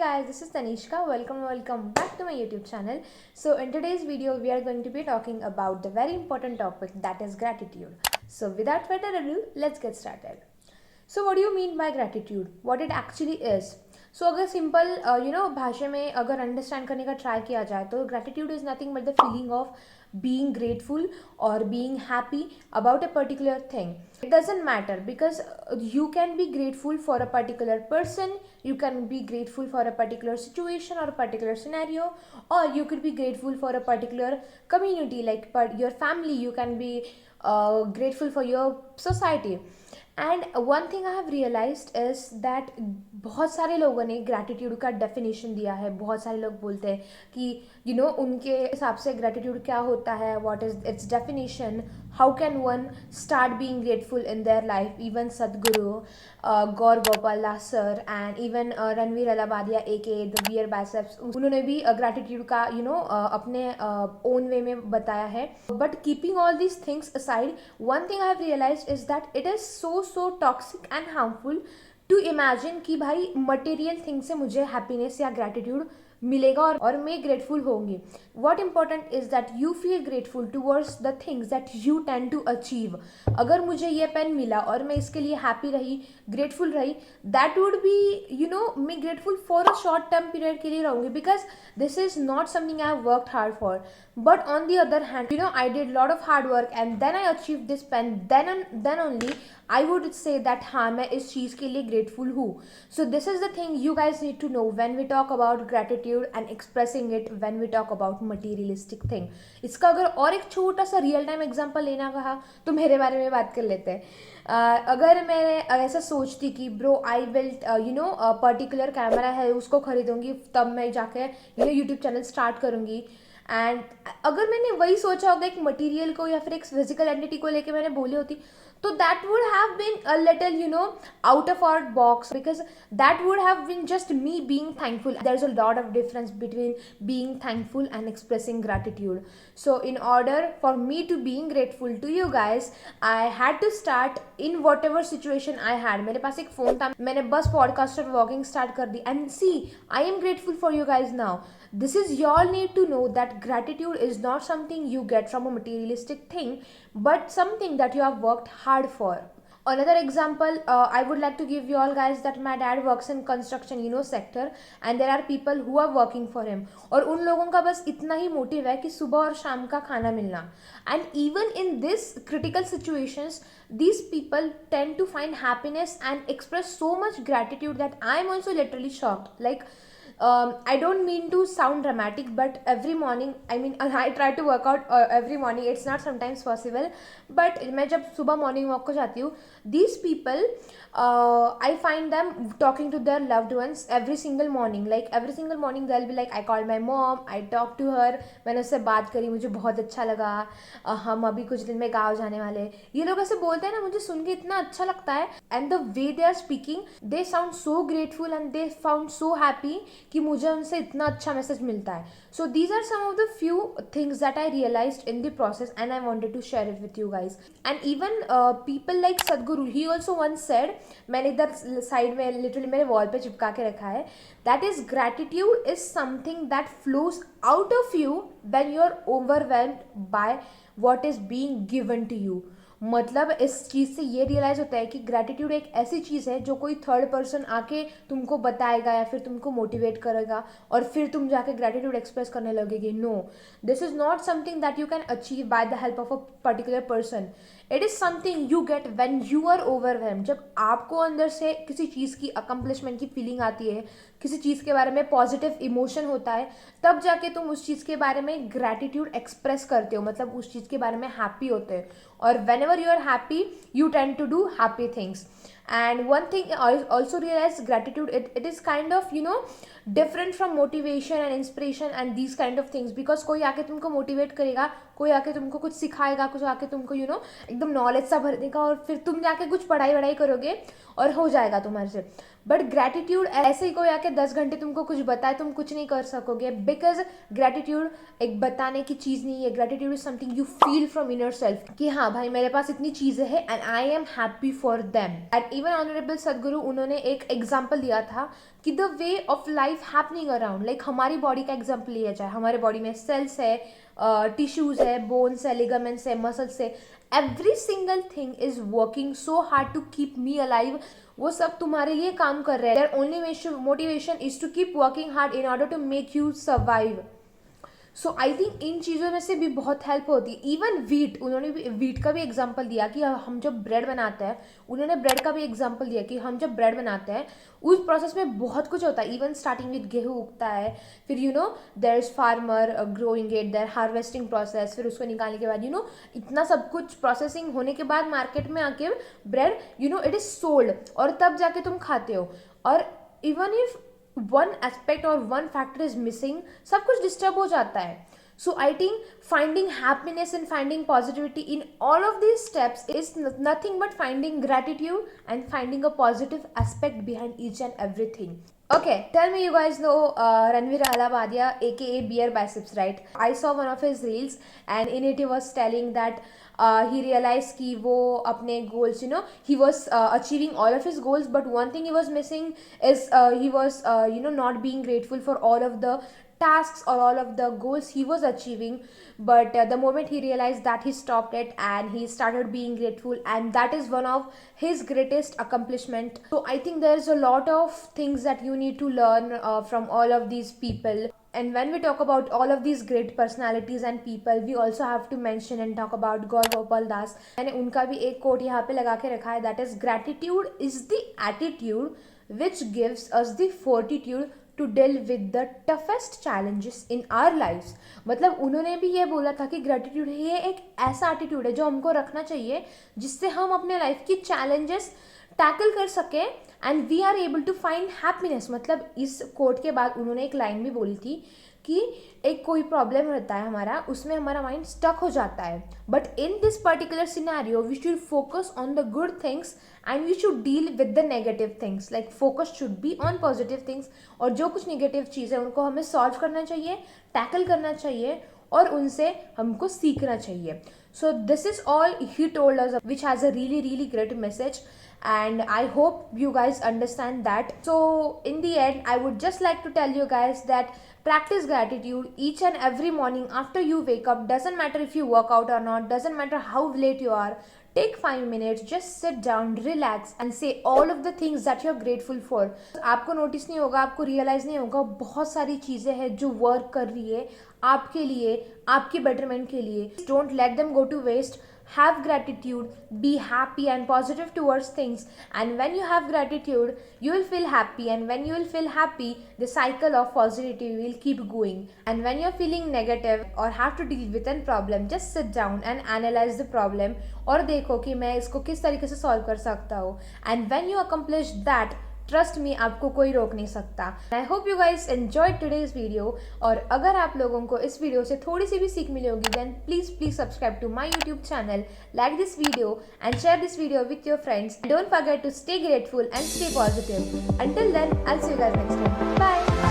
guys, this is Tanishka. Welcome back to my YouTube channel. So in today's video, we are going to be talking about the very important topic, that is gratitude. So without further ado, let's get started. So what do you mean by gratitude? What it actually is? So अगर simple भाषा में अगर understand करने का try किया जाए तो gratitude is nothing but the feeling of being grateful or being happy about a particular thing. It doesn't matter because you can be grateful for a particular person, you can be grateful for a particular situation or a particular scenario, or you could be grateful for a particular community like your family. You can be grateful for your society. And one thing I have realised is that बहुत सारे लोगों ने gratitude का definition दिया है. बहुत सारे लोग बोलते हैं कि उनके हिसाब से ग्रैटिट्यूड क्या होता है, what is its definition, how can one start being grateful in their life. Even Sadhguru, Gaur Gopal Das sir and even Ranveer Allahbadia A K the beer biceps, उन्होंने भी ग्रैटिट्यूड का अपने ओन वे में बताया है. But keeping all these things aside, one thing I have realised is that it is so toxic and harmful to imagine कि भाई material thing से मुझे हैप्पीनेस या ग्रैटिट्यूड मिलेगा और मैं ग्रेटफुल होंगी. What important is that you feel grateful towards the things that you tend to achieve. अगर मुझे ये पेन मिला और मैं इसके लिए हैप्पी रही, ग्रेटफुल रही, दैट वुड बी मैं grateful for a short term period के लिए रहूँगी because this is not something I have worked hard for. But on the other hand, I did a lot of hard work and then I achieved this pen. Then only I would say that हाँ मैं इस चीज़ के लिए grateful हूँ. So this is the thing you guys need to know when we talk about gratitude and expressing it when we talk about materialistic thing. इसका अगर और एक छोटा सा रियल टाइम एग्जाम्पल लेना कहा तो मेरे बारे में बात कर लेते हैं. अगर मैं ऐसा सोचती कि bro I will particular camera है उसको खरीदूंगी तब मैं जाके यूट्यूब चैनल स्टार्ट करूँगी. एंड अगर मैंने वही सोचा होगा एक मटेरियल को या फिर एक फिजिकल एंटिटी को लेके मैंने बोली होती तो that would have been a little out of our box because that would have been just me being thankful. There is a lot of difference between being thankful and expressing gratitude. So in order for me to being grateful to you guys I had to start in whatever situation I had. मेरे पास एक phone था, मैंने बस podcast और walking start कर दी and see I am grateful for you guys now. This is you all need to know that gratitude is not something you get from a materialistic thing, but something that you have worked hard for. Another example, I would like to give you all guys that my dad works in construction sector and there are people who are working for him. और उन लोगों का बस इतना ही motive है कि सुबह और शाम का खाना मिलना. And even in this critical situations, these people tend to find happiness and express so much gratitude that I am also literally shocked. Like I don't mean to sound dramatic, but every morning, I try to work out every morning. It's not sometimes possible, but मैं जब सुबह morning walk को जाती हूँ, these people, I find them talking to their loved ones every single morning. Like every single morning they'll be like, I called my mom, I talked to her, मैंने उससे बात करी, मुझे बहुत अच्छा लगा, हम अभी कुछ दिन में गाँव जाने वाले. ये लोग ऐसे बोलते हैं ना, मुझे सुन के इतना अच्छा लगता है. And the way they are speaking, they sound so grateful and they found so happy कि मुझे उनसे इतना अच्छा मैसेज मिलता है. So these are some of the few things that I realised in the process and I wanted to share it with you guys. And even people like Sadhguru, he also once said, मैंने इधर side में literally मेरे wall पे चिपका के रखा है, that is gratitude is something that flows out of you when you are overwhelmed by what is being given to you. मतलब इस चीज़ से ये रियलाइज होता है कि ग्रैटिट्यूड एक ऐसी चीज़ है जो कोई थर्ड पर्सन आके तुमको बताएगा या फिर तुमको मोटिवेट करेगा और फिर तुम जाके ग्रैटिट्यूड एक्सप्रेस करने लगेगी. No, this is not something that you can achieve by the help of a particular person. It is something you get when you are overwhelmed. जब आपको अंदर से किसी चीज़ की अकम्पलिशमेंट की फीलिंग आती है, किसी चीज़ के बारे में पॉजिटिव इमोशन होता है, तब जाके तुम उस चीज़ के बारे में ग्रैटिट्यूड एक्सप्रेस करते हो, मतलब उस चीज़ के बारे में हैप्पी होते हो. और whenever you are happy you tend to do happy things. And one thing I also realized, gratitude, it is kind of different from motivation and inspiration and these kind of things, because कोई आके तुमको motivate करेगा, कोई आके तुमको कुछ सिखाएगा, कुछ आके तुमको एकदम नॉलेज सा भर देगा और फिर तुम जाके कुछ पढ़ाई वढ़ाई करोगे और हो जाएगा तुम्हारे से. बट ग्रैटिट्यूड ऐसे ही कोई आके 10 घंटे तुमको कुछ बताए, तुम कुछ नहीं कर सकोगे, बिकॉज ग्रैटिट्यूड एक बताने की चीज़ नहीं है. Gratitude is something you feel from inner self कि हाँ भाई मेरे पास इतनी चीज़ें हैं and I am happy for them. And even honourable सदगुरु उन्होंने एक एग्जाम्पल दिया था कि the way of life happening around, like हमारी बॉडी का एग्जाम्पल लिया जाए, हमारे बॉडी में सेल्स है, टिश्यूज है, बोन्स है, लिगामेंट्स है, मसल्स है, every single thing is working so hard to keep me alive. वो सब तुम्हारे लिए काम कर रहे हैं. Their only motivation is to keep working hard in order to make you survive. So I think इन चीज़ों में से भी बहुत हेल्प होती है. इवन वीट, उन्होंने भी वीट का भी एग्जाम्पल दिया कि हम जब ब्रेड बनाते हैं, उन्होंने ब्रेड का भी एग्जाम्पल दिया कि हम जब ब्रेड बनाते हैं उस प्रोसेस में बहुत कुछ होता है. इवन स्टार्टिंग विद गेहूँ उगता है, फिर there is farmer growing it, there harvesting process, फिर उसको निकालने के बाद इतना सब कुछ प्रोसेसिंग होने के बाद मार्केट में आके ब्रेड इट इज़ सोल्ड, और तब जाके तुम खाते हो. और even if one aspect or one factor is missing, सब कुछ डिस्टर्ब हो जाता है. So I think finding happiness and finding positivity in all of these steps is nothing but finding gratitude and finding a positive aspect behind each and everything. Okay, tell me, you guys know Ranveer Alabadia aka Beer Biceps, right? I saw one of his reels and in it he was telling that he realized कि वो अपने goals, he was achieving all of his goals, but one thing he was missing is he was not being grateful for all of the tasks or all of the goals he was achieving. But the moment he realized that, he stopped it and he started being grateful, and that is one of his greatest accomplishment. So I think there's a lot of things that you need to learn from all of these people. And when we talk about all of these great personalities and people, we also have to mention and talk about Gaur Gopal Das. मैंने उनका भी एक coat यहाँ पे लगा के रखा है, that is gratitude is the attitude which gives us the fortitude to deal with the toughest challenges in our lives. मतलब उन्होंने भी ये बोला था कि ग्रेटिट्यूड ये एक ऐसा एटीट्यूड है जो हमको रखना चाहिए जिससे हम अपने लाइफ की चैलेंजेस टैकल कर सकें and we are able to find happiness. मतलब इस कोट के बाद उन्होंने एक लाइन भी बोली थी कि एक कोई प्रॉब्लम रहता है हमारा, उसमें हमारा माइंड स्टक हो जाता है, but in this particular scenario we should focus on the good things and we should deal with the negative things. Like focus should be on positive things, और जो कुछ नेगेटिव चीज़ है उनको हमें सॉल्व करना चाहिए, टैकल करना चाहिए और उनसे हमको सीखना चाहिए. So this is all he told us, which has a really great message. And I hope you guys understand that. So in the end, I would just like to tell you guys that practice gratitude each and every morning after you wake up. Doesn't matter if you work out or not, doesn't matter how late you are. Take 5 minutes, just sit down, relax and say all of the things that you're grateful for. आपको notice नहीं होगा, आपको realise नहीं होगा, बहुत सारी चीज़ें हैं जो वर्क कर रही है आपके लिए, आपके बेटरमेंट के लिए. Don't let them go to waste. Have gratitude, be happy and positive towards things, and when you have gratitude you will feel happy, and when you will feel happy the cycle of positivity will keep going. And when you're feeling negative or have to deal with a problem, just sit down and analyze the problem और देखो कि मैं इसको किस तरीके से solve कर सकता हूँ. And when you accomplish that, trust me, आपको कोई रोक नहीं सकता. I hope you guys enjoyed today's video, और अगर आप लोगों को इस वीडियो से थोड़ी सी भी सीख मिली होगी then please subscribe to my YouTube channel, like this video and share this video with your friends. Don't forget to stay grateful and stay positive. Until then I will see you guys next time. Bye.